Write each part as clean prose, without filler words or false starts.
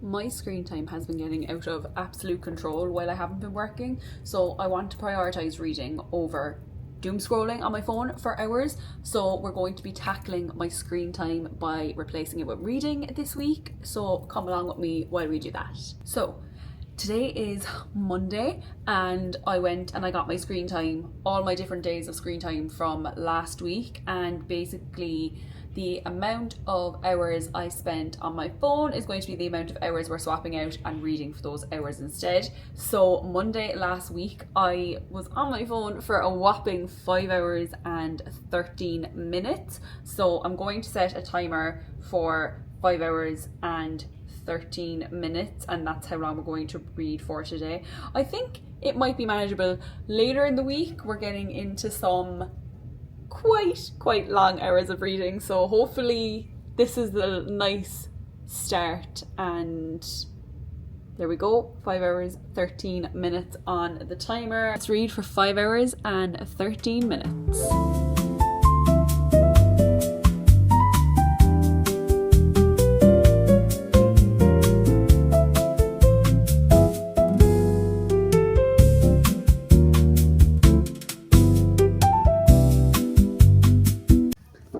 My screen time has been getting out of absolute control while I haven't been working, so I want to prioritise reading over doom scrolling on my phone for hours. So we're going to be tackling my screen time by replacing it with reading this week, so come along with me while we do that. So today is Monday and I went and I got my screen time, all my different days of screen time from last week, and basically the amount of hours I spent on my phone is going to be the amount of hours we're swapping out and reading for those hours instead. So Monday last week I was on my phone for a whopping 5 hours and 13 minutes. So I'm going to set a timer for 5 hours and 13 minutes, and that's how long we're going to read for today. I think it might be manageable. Later in the week we're getting into some quite long hours of reading, so hopefully this is a nice start. And there we go, 5 hours 13 minutes on the timer. Let's read for 5 hours and 13 minutes.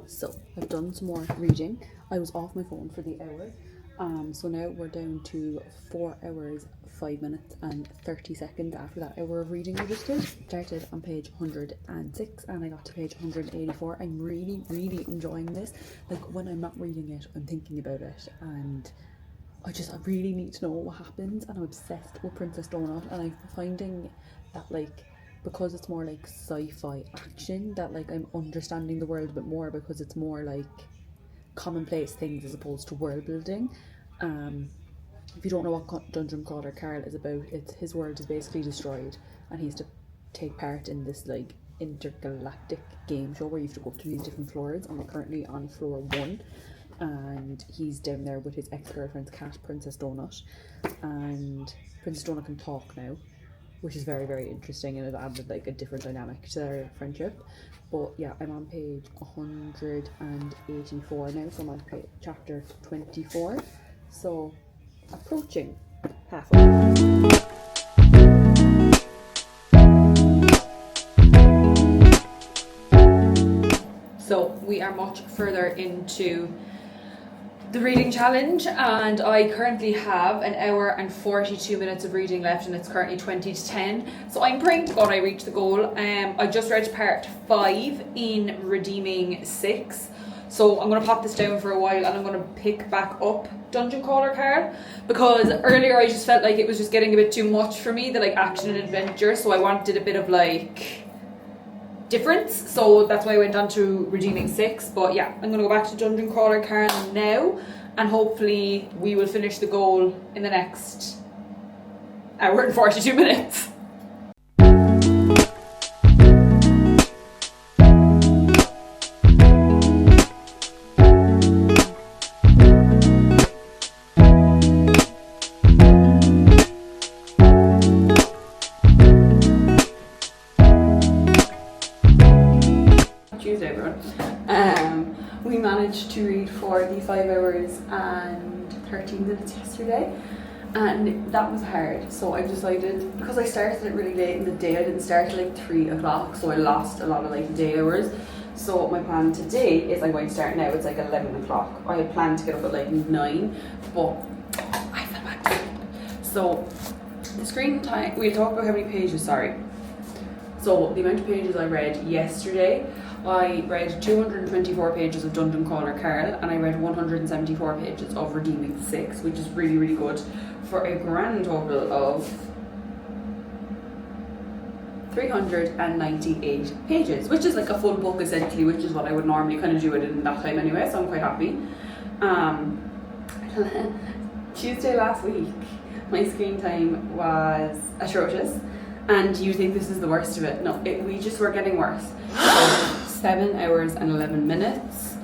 So I've done some more reading. I was off my phone for the hour. So now we're down to 4 hours, 5 minutes and 30 seconds after that hour of reading I just did. Started on page 106 and I got to page 184. I'm really enjoying this. Like, when I'm not reading it, I'm thinking about it, and I really need to know what happens, and I'm obsessed with Princess Donut, and I'm finding that, like, because it's more like sci-fi action, that like I'm understanding the world a bit more, because it's more like commonplace things as opposed to world building. If you don't know what Dungeon Crawler Carl is about, it's his world is basically destroyed and he has to take part in this like intergalactic game show where you have to go up to these different floors, and we're currently on floor 1, and he's down there with his ex-girlfriend's cat, Princess Donut, and Princess Donut can talk now, which is very interesting, and it added like a different dynamic to their friendship. But yeah, I'm on page 184 now, so I'm on chapter 24, so approaching halfway. So we are much further into the reading challenge, and I currently have an hour and 42 minutes of reading left, and it's currently 20 to 10. So I'm praying to God I reach the goal. I just read part 5 in Redeeming 6. So I'm going to pop this down for a while and I'm going to pick back up Dungeon Crawler Carl, because earlier I just felt like it was just getting a bit too much for me, the like action and adventure, so I wanted a bit of like difference, so that's why I went on to Redeeming 6. But yeah, I'm going to go back to Dungeon Crawler Carl now, and hopefully we will finish the goal in the next hour and 42 minutes. Tuesday, everyone. We managed to read for the 5 hours and 13 minutes yesterday, and that was hard. So I've decided, because I started it really late in the day, I didn't start at like 3 o'clock, so I lost a lot of like day hours. So my plan today is I'm going to start now. It's like 11 o'clock. I had planned to get up at like 9, but I fell back to sleep. So the screen time, we'll talk about how many pages, sorry. So the amount of pages I read yesterday, I read 224 pages of Dungeon Crawler Carl, and I read 174 pages of Redeeming 6, which is really good, for a grand total of 398 pages, which is like a full book essentially, which is what I would normally kind of do it in that time anyway, so I'm quite happy. Tuesday last week, my screen time was atrocious, and you think this is the worst of it. No, we just were getting worse. So 7 hours and 11 minutes.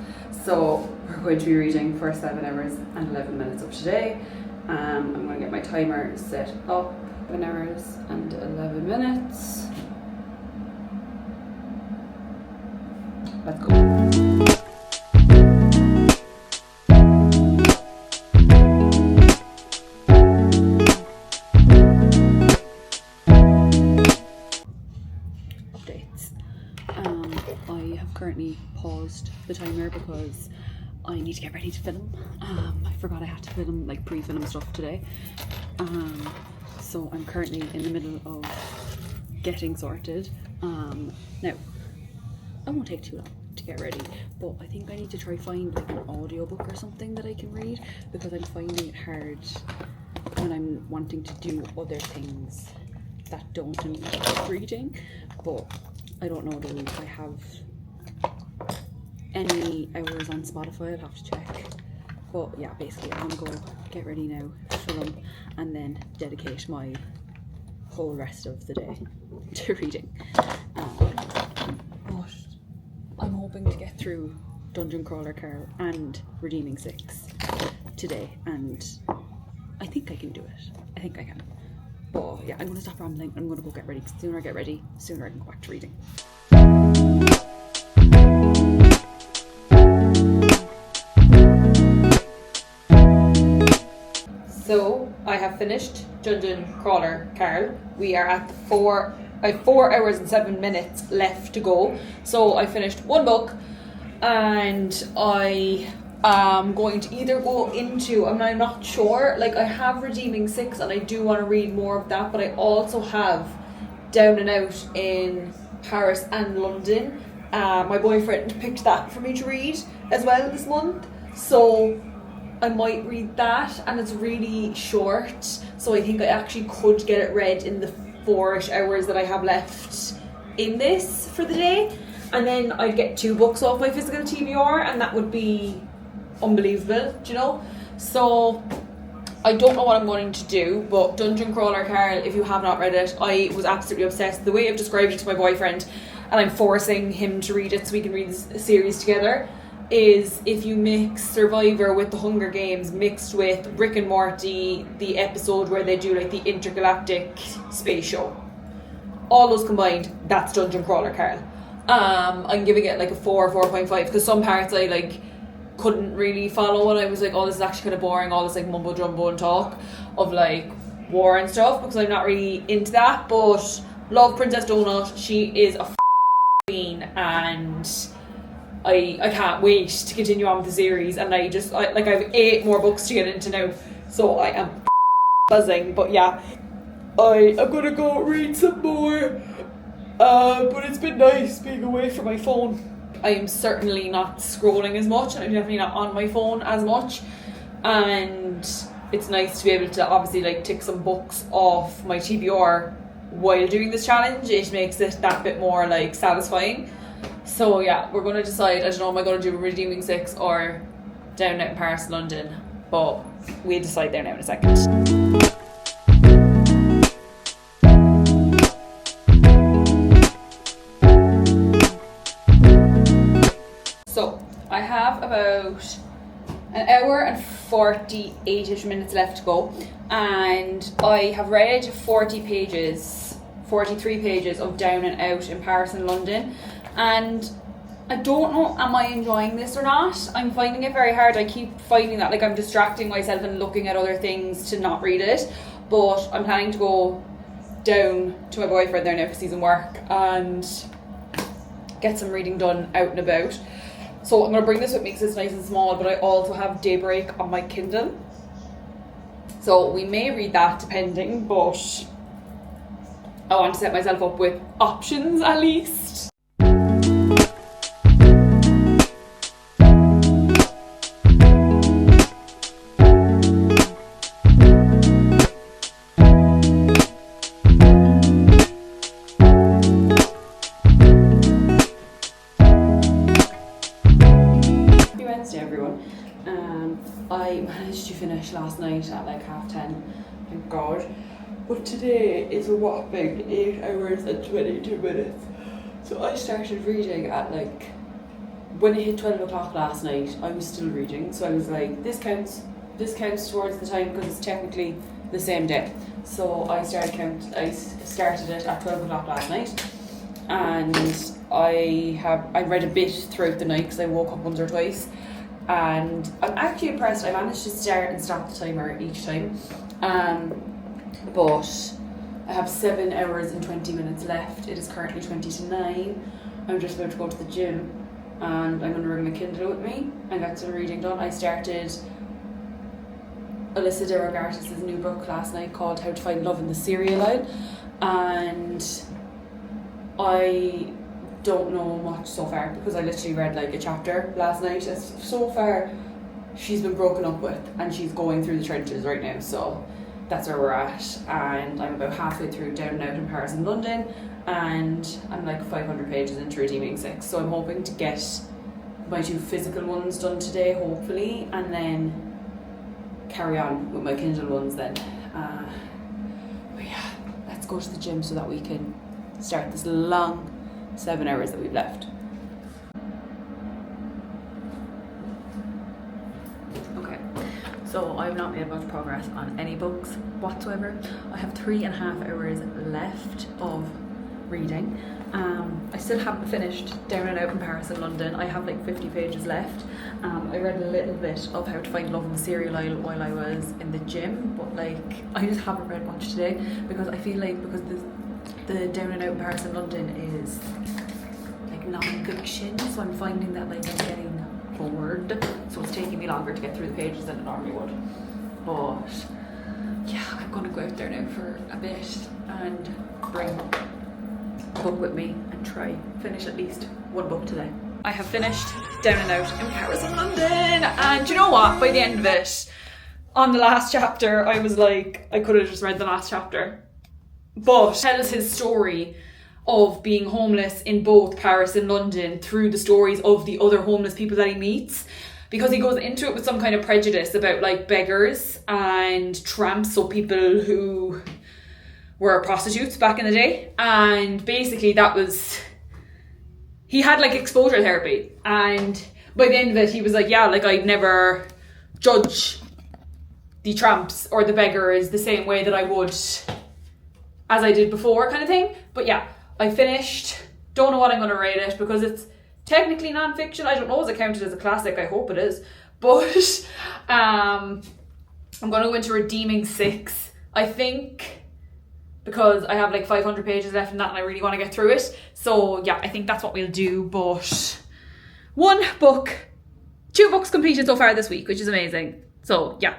So we're going to be reading for 7 hours and 11 minutes of today. I'm going to get my timer set up. 7 hours and 11 minutes. Let's go. currently paused the timer because I need to get ready to film. I forgot I had to film, like pre-film stuff today. So I'm currently in the middle of getting sorted. Now, I won't take too long to get ready, but I think I need to try find like an audiobook or something that I can read, because I'm finding it hard when I'm wanting to do other things that don't involve reading. But I don't know though if I have any hours on Spotify. I'll have to check. But yeah, basically I'm gonna go get ready now, film, and then dedicate my whole rest of the day to reading. But I'm hoping to get through Dungeon Crawler Carl and Redeeming 6 today, and I think I can do it. I think I can. But yeah, I'm going to stop rambling. I'm going to go get ready, because the sooner I get ready, the sooner I can go back to reading. So I have finished Dungeon Crawler Carl. We are at the 4 hours and 7 minutes left to go. So I finished one book, and I am going to either go into, I'm not sure, like I have Redeeming 6 and I do want to read more of that, but I also have Down and Out in Paris and London. My boyfriend picked that for me to read as well this month, so I might read that, and it's really short, so I think I actually could get it read in the 4-ish hours that I have left in this for the day, and then I'd get 2 books off my physical TBR, and that would be unbelievable, do you know? So I don't know what I'm going to do, but Dungeon Crawler Carl, if you have not read it, I was absolutely obsessed. The way I've described it to my boyfriend, and I'm forcing him to read it so we can read this series together, is if you mix Survivor with the Hunger Games mixed with Rick and Morty, the episode where they do like the intergalactic space show, all those combined, that's Dungeon Crawler Carl. I'm giving it like a 4.5, because some parts I like couldn't really follow, and I was like, oh, this is actually kind of boring, all this like mumbo jumbo and talk of like war and stuff, because I'm not really into that. But love Princess Donut, she is a queen, and I can't wait to continue on with the series, and I have 8 more books to get into now, so I am buzzing. But yeah, I am gonna go read some more, but it's been nice being away from my phone. I am certainly not scrolling as much, and I'm definitely not on my phone as much, and it's nice to be able to obviously like tick some books off my TBR while doing this challenge. It makes it that bit more like satisfying. So yeah, we're going to decide, I don't know, am I going to do Redeeming 6 or Down Out in Paris, London, but we'll decide there now in a second. So I have about an hour and 48ish minutes left to go, and I have read 43 pages of Down and Out in Paris and London, and I don't know, am I enjoying this or not? I'm finding it very hard. I keep finding that like I'm distracting myself and looking at other things to not read it, but I'm planning to go down to my boyfriend there now because he's in work and get some reading done out and about. So I'm going to bring this with me because it's nice and small, but I also have Daybreak on my Kindle, so we may read that depending, but I want to set myself up with options at least. I managed to finish last night at like 10:30, thank God. But today is a whopping 8 hours and 22 minutes. So I started reading at like, when it hit 12 o'clock last night, I was still reading. So I was like, this counts towards the time because it's technically the same day. So I started it at 12 o'clock last night, and I read a bit throughout the night because I woke up once or twice. And I'm actually impressed. I managed to start and stop the timer each time, but I have 7 hours and 20 minutes left. It is currently 9:20. I'm just about to go to the gym, and I'm going to bring my Kindle with me and get some reading done. I started Alyssa de Rogartis' new book last night called How to Find Love in the Cereal Aisle, and I don't know much so far because I literally read like a chapter last night. So far she's been broken up with and she's going through the trenches right now, so that's where we're at. And I'm about halfway through Down and Out in Paris and London, and I'm like 500 pages into Redeeming 6, so I'm hoping to get my 2 physical ones done today hopefully, and then carry on with my Kindle ones then. But yeah, let's go to the gym so that we can start this long 7 hours that we've left. Okay, so I've not made much progress on any books whatsoever. I have 3.5 hours left of reading. I still haven't finished Down and Out in Paris and London. I have like 50 pages left. I read a little bit of How to Find Love in the Cereal Aisle while I was in the gym, but like I just haven't read much today because I feel like because the Down and Out in Paris and London is like non-fiction, so I'm finding that like I'm getting bored, so it's taking me longer to get through the pages than it normally would. But yeah, I'm gonna go out there now for a bit and bring a book with me and try finish at least one book today. I have finished Down and Out in Paris and London, and you know what, by the end of it, on the last chapter I was like, I could have just read the last chapter, but tells his story of being homeless in both Paris and London through the stories of the other homeless people that he meets, because he goes into it with some kind of prejudice about like beggars and tramps, so people who were prostitutes back in the day. And basically that was, he had like exposure therapy, and by the end of it he was like, yeah, like I'd never judge the tramps or the beggars the same way that I would as I did before, kind of thing. But yeah, I finished. Don't know what I'm going to rate it because it's technically non-fiction. I don't know, is it counted as a classic? I hope it is. But I'm going to go into Redeeming 6, I think, because I have like 500 pages left in that and I really want to get through it. So yeah, I think that's what we'll do. But 2 books completed so far this week, which is amazing. So yeah.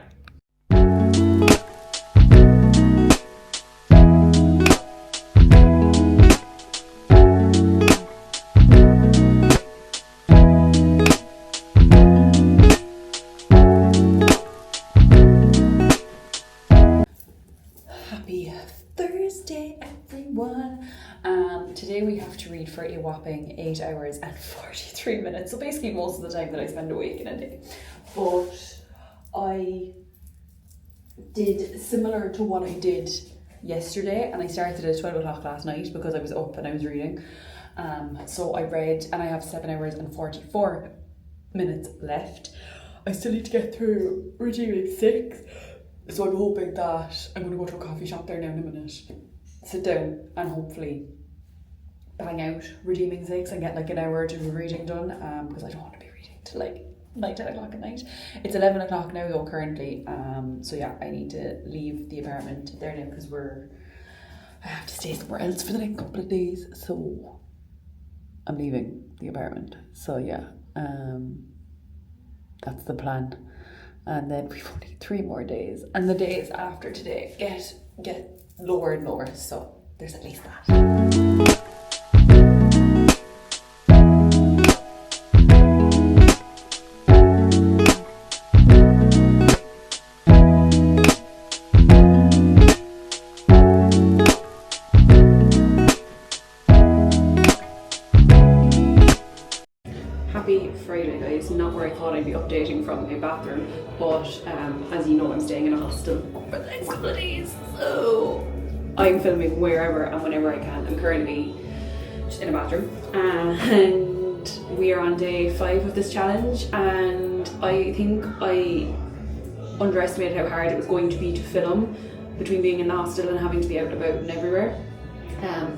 Happy Thursday, everyone. Today we have to read for a whopping 8 hours and 43 minutes. So basically most of the time that I spend awake in a day. But I did similar to what I did yesterday, and I started at 12 o'clock last night because I was up and I was reading. So I read, and I have 7 hours and 44 minutes left. I still need to get through Redeeming 6. So I'm hoping that I'm going to go to a coffee shop there now in a minute, sit down and hopefully bang out Redeeming 6 and get like an hour or 2 of reading done, because I don't want to be reading till like 9, 10 o'clock at night. It's 11 o'clock now though currently, so yeah, I need to leave the apartment there now because I have to stay somewhere else for the next couple of days, so I'm leaving the apartment. So yeah, that's the plan. And then we've only 3 more days, and the days after today get lower and lower, so there's at least that. Happy Friday, guys. Not where I thought I'd be updating from my bathroom, but as you know, I'm staying in a hostel for the next couple of days, so I'm filming wherever and whenever I can. I'm currently just in a bathroom, and we are on day 5 of this challenge, and I think I underestimated how hard it was going to be to film between being in the hostel and having to be out and about and everywhere.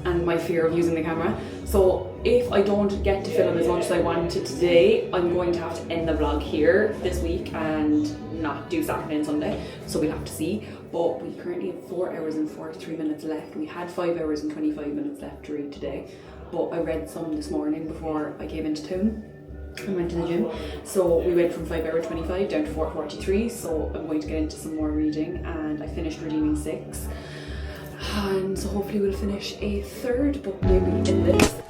And my fear of using the camera. So if I don't get to film as much as I wanted today, I'm going to have to end the vlog here this week and not do Saturday and Sunday, so we'll have to see. But we currently have 4 hours and 43 minutes left. We had 5 hours and 25 minutes left to read today, but I read some this morning before I came into town, and went to the gym. So we went from 5 hour 25 down to 4:43. So I'm going to get into some more reading, and I finished redeeming 6. And so hopefully we'll finish a third book maybe in this.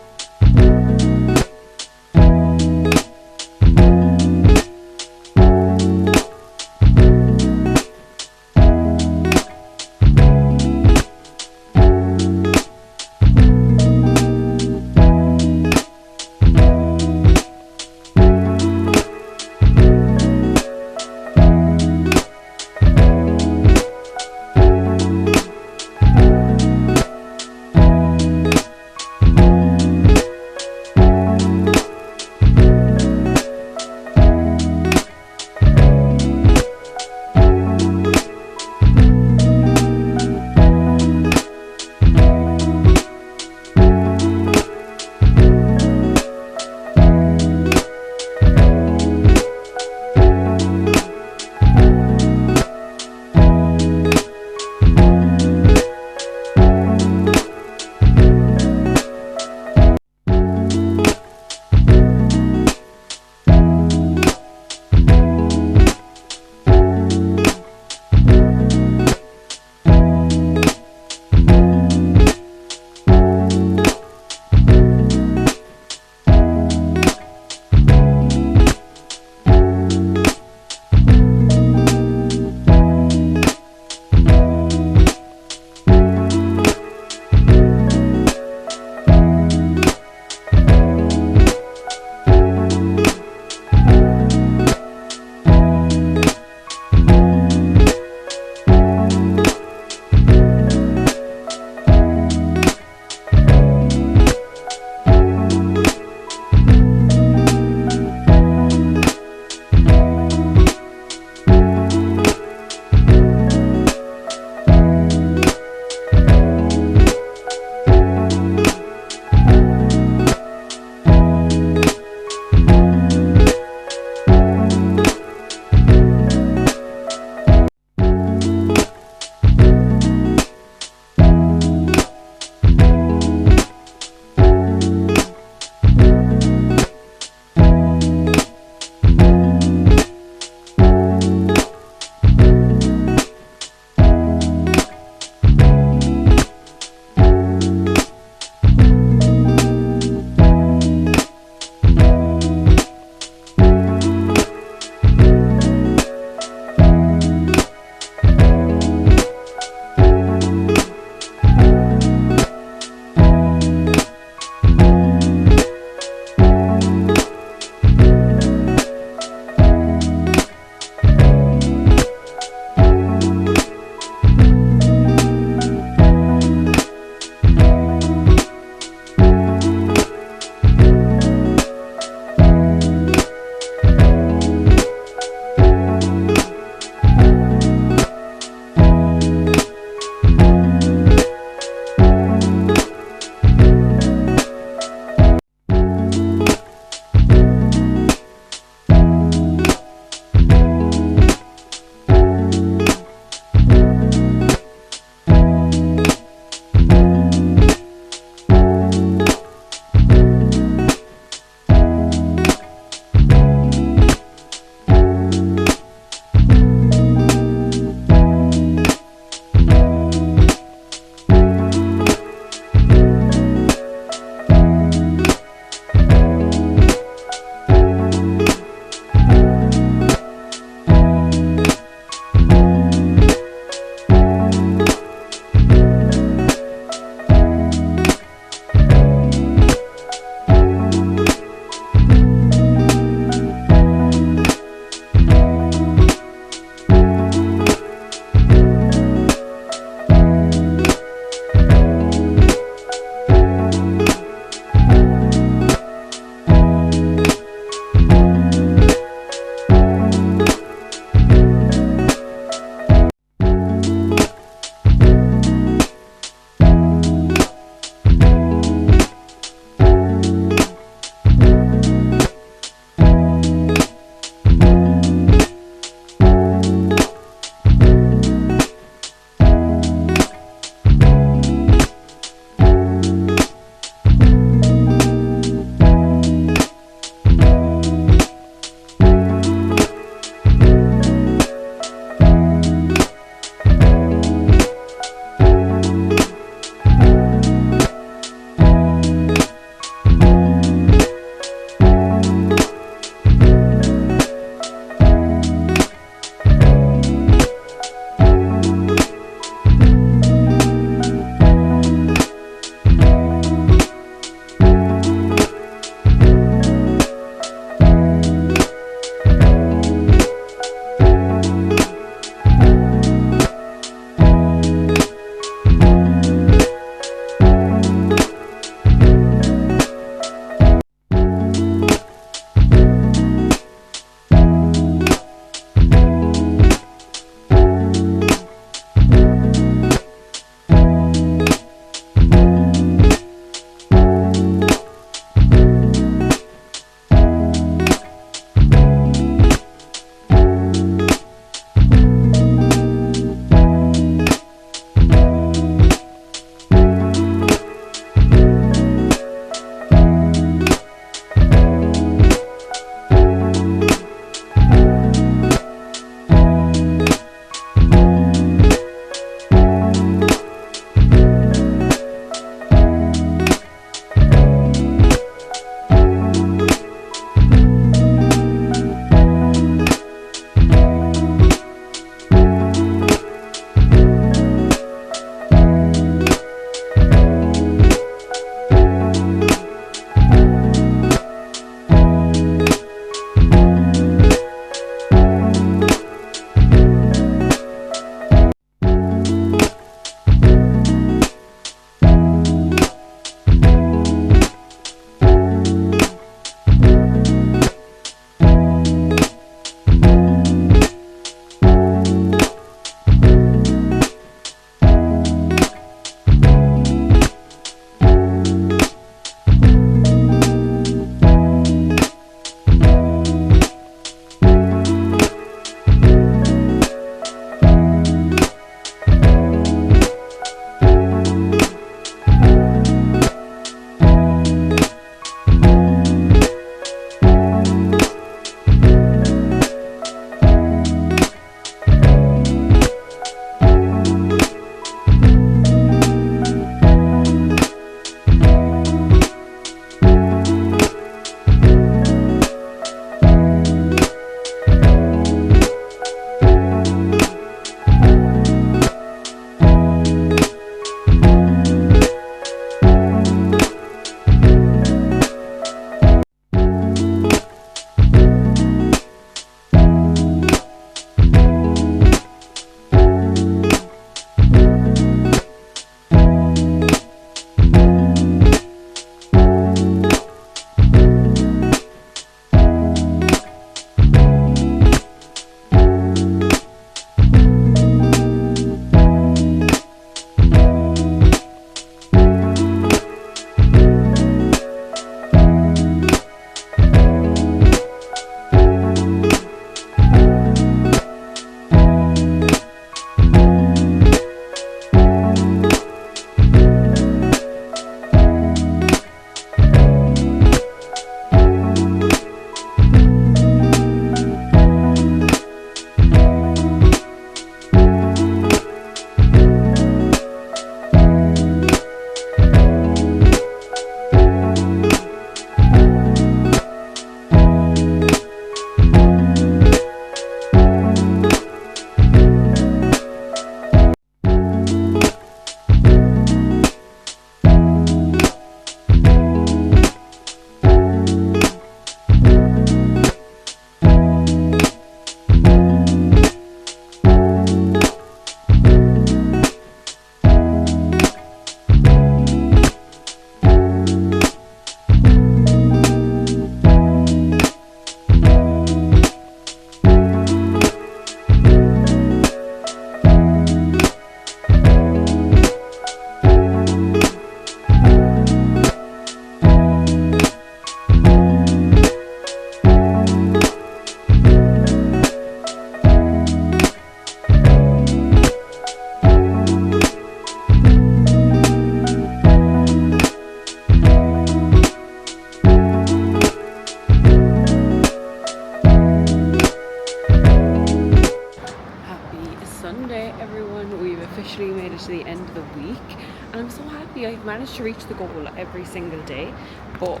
and I'm so happy I've managed to reach the goal every single day, but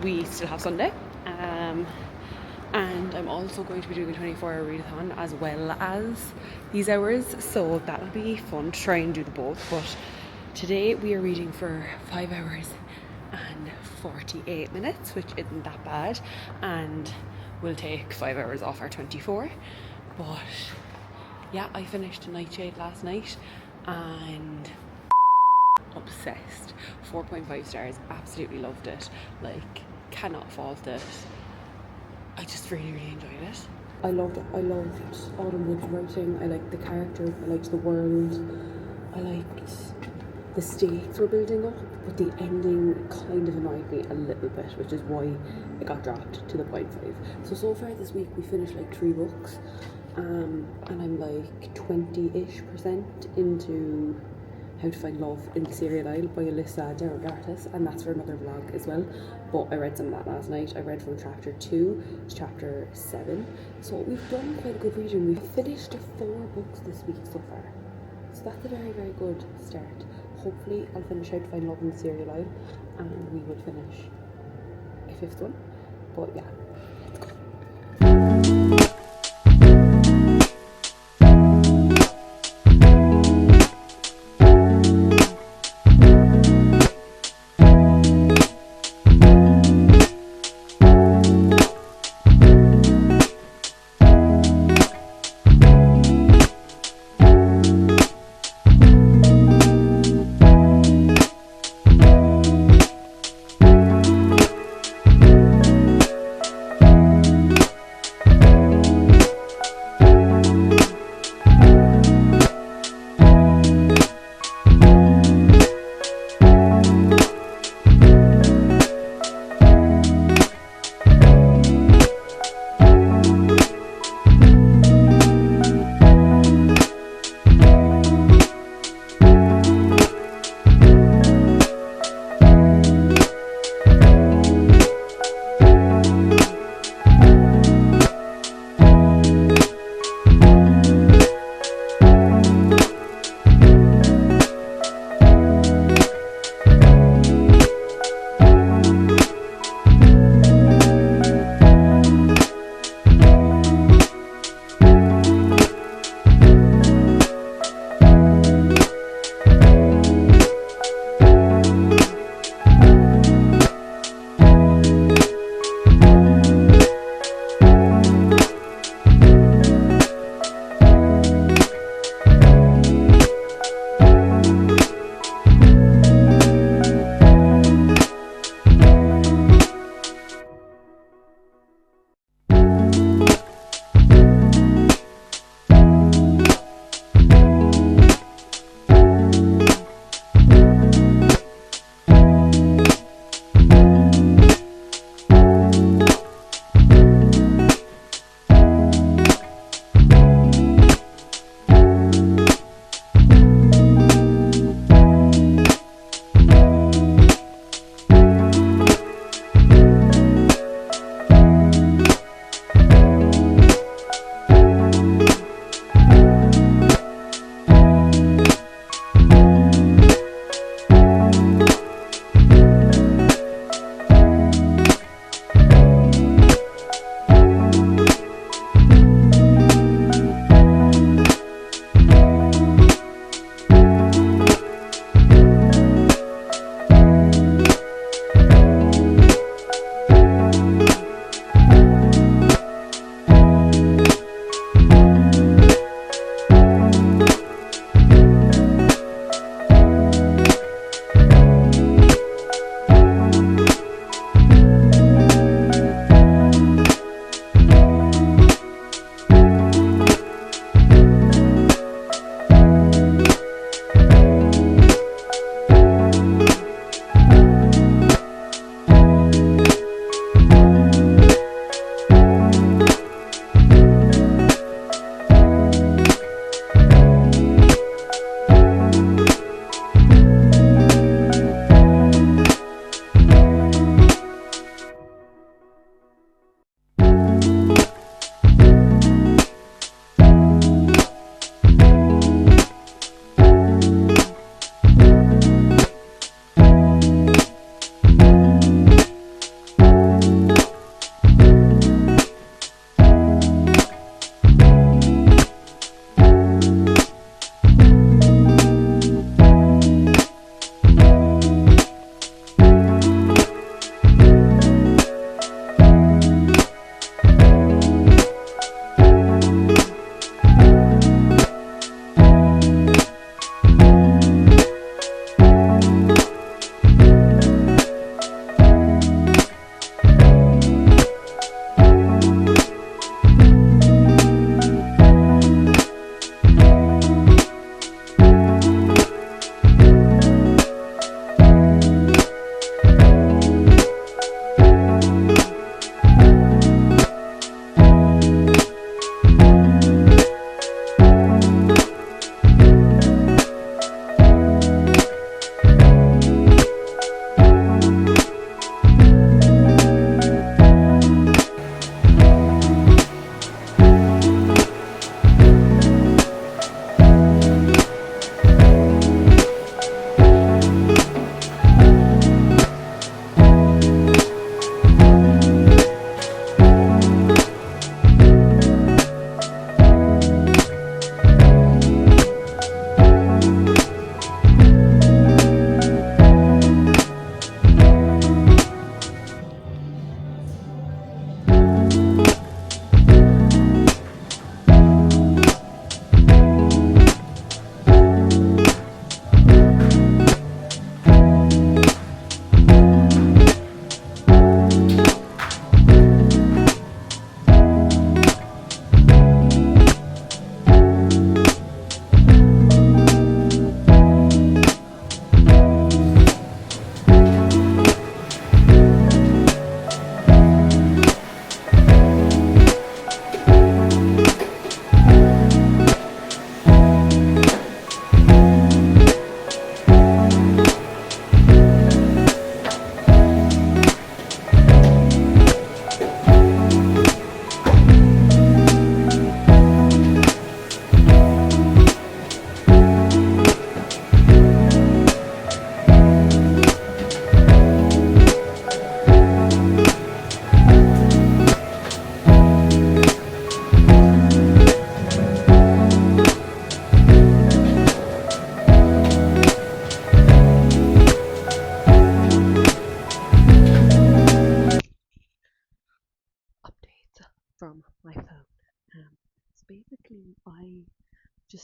we still have Sunday. And I'm also going to be doing a 24-hour readathon as well as these hours, so that'll be fun to try and do the both. But today we are reading for 5 hours and 48 minutes, which isn't that bad, and we'll take 5 hours off our 24. But yeah, I finished a nightshade last night and obsessed. 4.5 stars, absolutely loved it, like cannot fault it. I just really enjoyed it. I loved Autumn Wood's writing. I liked the characters, I liked the world, I liked the stakes we're building up, but the ending kind of annoyed me a little bit, which is why it got dropped to the 0.5. So far this week we finished like 3 books, and I'm like 20-ish% into How to Find Love in the Serial Isle by Alyssa Derogatis, and that's for another vlog as well. But I read some of that last night. I read from chapter 2 to chapter 7. So we've done quite a good reading. We've finished 4 books this week so far. So that's a very good start. Hopefully I'll finish How to Find Love in the Serial Isle and we will finish a 5th one. But yeah, let's go.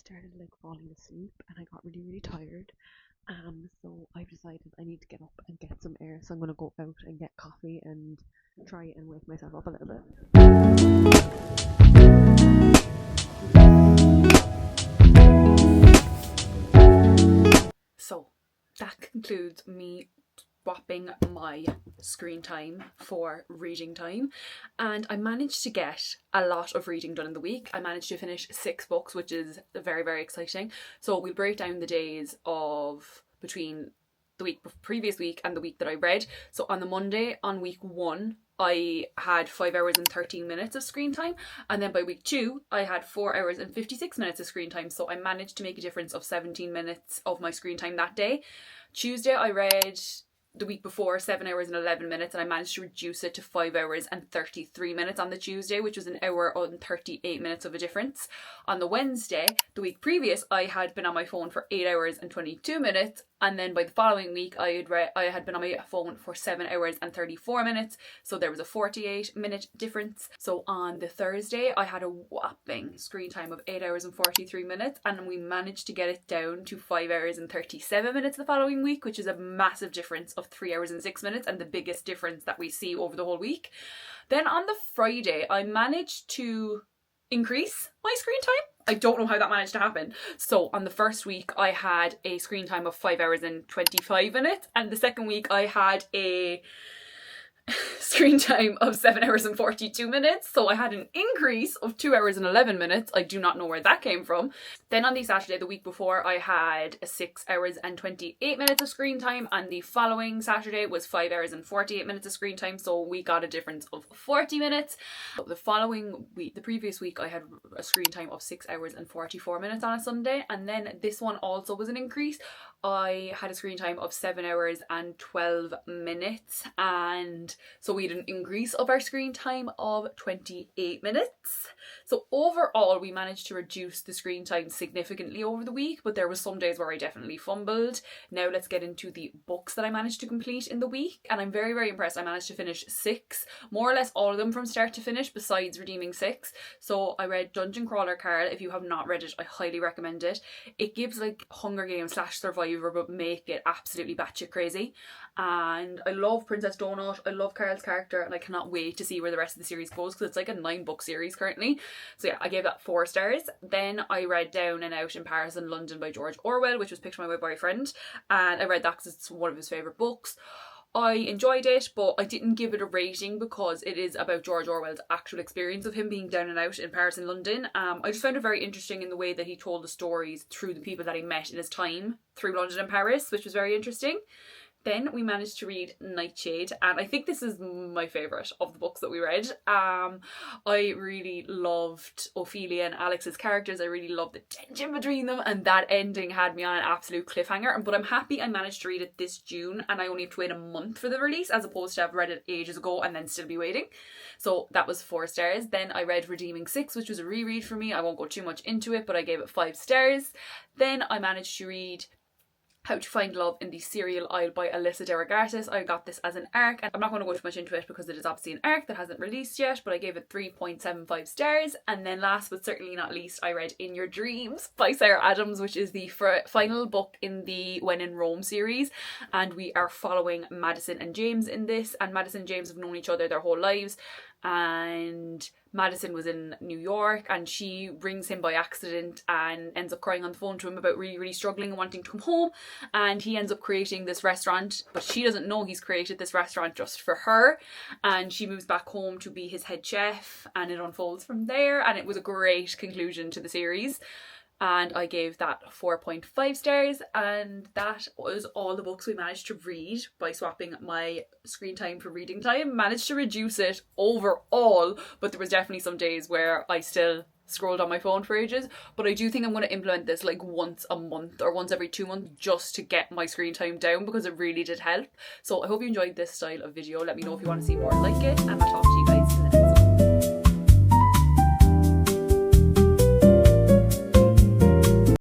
started like falling asleep and I got really tired. So I've decided I need to get up and get some air. So I'm gonna go out and get coffee and try and wake myself up a little bit. So that concludes me swapping my screen time for reading time, and I managed to get a lot of reading done in the week. I managed to finish 6 books, which is very, very exciting. So we'll break down the days of between the previous week and the week that I read. So on the Monday, on week 1, I had 5 hours and 13 minutes of screen time, and then by week 2 I had 4 hours and 56 minutes of screen time. So I managed to make a difference of 17 minutes of my screen time that day. Tuesday I read the week before 7 hours and 11 minutes, and I managed to reduce it to 5 hours and 33 minutes on the Tuesday, which was an hour and 38 minutes of a difference. On the Wednesday, the week previous, I had been on my phone for 8 hours and 22 minutes, and then by the following week I had been on my phone for 7 hours and 34 minutes, so there was a 48-minute difference. So on the Thursday I had a whopping screen time of 8 hours and 43 minutes, and we managed to get it down to 5 hours and 37 minutes the following week, which is a massive difference of 3 hours and 6 minutes, and the biggest difference that we see over the whole week. Then on the Friday I managed to increase my screen time. I don't know how that managed to happen. So on the first week I had a screen time of 5 hours and 25 minutes, and the second week I had a screen time of 7 hours and 42 minutes. So I had an increase of 2 hours and 11 minutes. I do not know where that came from. Then on the Saturday, the week before, I had 6 hours and 28 minutes of screen time, and the following Saturday was 5 hours and 48 minutes of screen time. So we got a difference of 40 minutes. The following week, the previous week, I had a screen time of 6 hours and 44 minutes on a Sunday. And then this one also was an increase. I had a screen time of 7 hours and 12 minutes, and so we had an increase of our screen time of 28 minutes. So overall we managed to reduce the screen time significantly over the week, but there was some days where I definitely fumbled. Now let's get into the books that I managed to complete in the week, and I'm very, very impressed. I managed to finish 6, more or less all of them from start to finish, besides redeeming 6. So I read Dungeon Crawler Carl. If you have not read it, I highly recommend it. It gives like Hunger Games / Survivor, but make it absolutely batshit crazy. And I love Princess Donut, I love Carl's character, and I cannot wait to see where the rest of the series goes, because it's like a 9-book series currently. So yeah, I gave that 4 stars. Then I read Down and Out in Paris and London by George Orwell, which was picked by my boyfriend, and I read that because it's one of his favourite books. I enjoyed it, but I didn't give it a rating because it is about George Orwell's actual experience of him being down and out in Paris and London. I just found it very interesting in the way that he told the stories through the people that he met in his time through London and Paris, which was very interesting. Then we managed to read Nightshade, and I think this is my favourite of the books that we read. I really loved Ophelia and Alex's characters. I really loved the tension between them, and that ending had me on an absolute cliffhanger. But I'm happy I managed to read it this June, and I only have to wait a month for the release, as opposed to have read it ages ago and then still be waiting. So that was 4 stars. Then I read Redeeming 6, which was a reread for me. I won't go too much into it, but I gave it 5 stars. Then I managed to read How to Find Love in the Cereal Aisle by Alyssa Derogatis. I got this as an ARC, and I'm not going to go too much into it because it is obviously an ARC that hasn't released yet, but I gave it 3.75 stars. And then last but certainly not least, I read In Your Dreams by Sarah Adams, which is the final book in the When in Rome series, and we are following Madison and James in this, and Madison and James have known each other their whole lives, and Madison was in New York and she rings him by accident and ends up crying on the phone to him about really, really struggling and wanting to come home, and he ends up creating this restaurant, but she doesn't know he's created this restaurant just for her, and she moves back home to be his head chef, and it unfolds from there, and it was a great conclusion to the series. And I gave that 4.5 stars, and that was all the books we managed to read by swapping my screen time for reading time. Managed to reduce it overall, but there was definitely some days where I still scrolled on my phone for ages. But I do think I'm going to implement this like once a month or once every 2 months just to get my screen time down, because it really did help. So I hope you enjoyed this style of video. Let me know if you want to see more like it, and I'll talk to you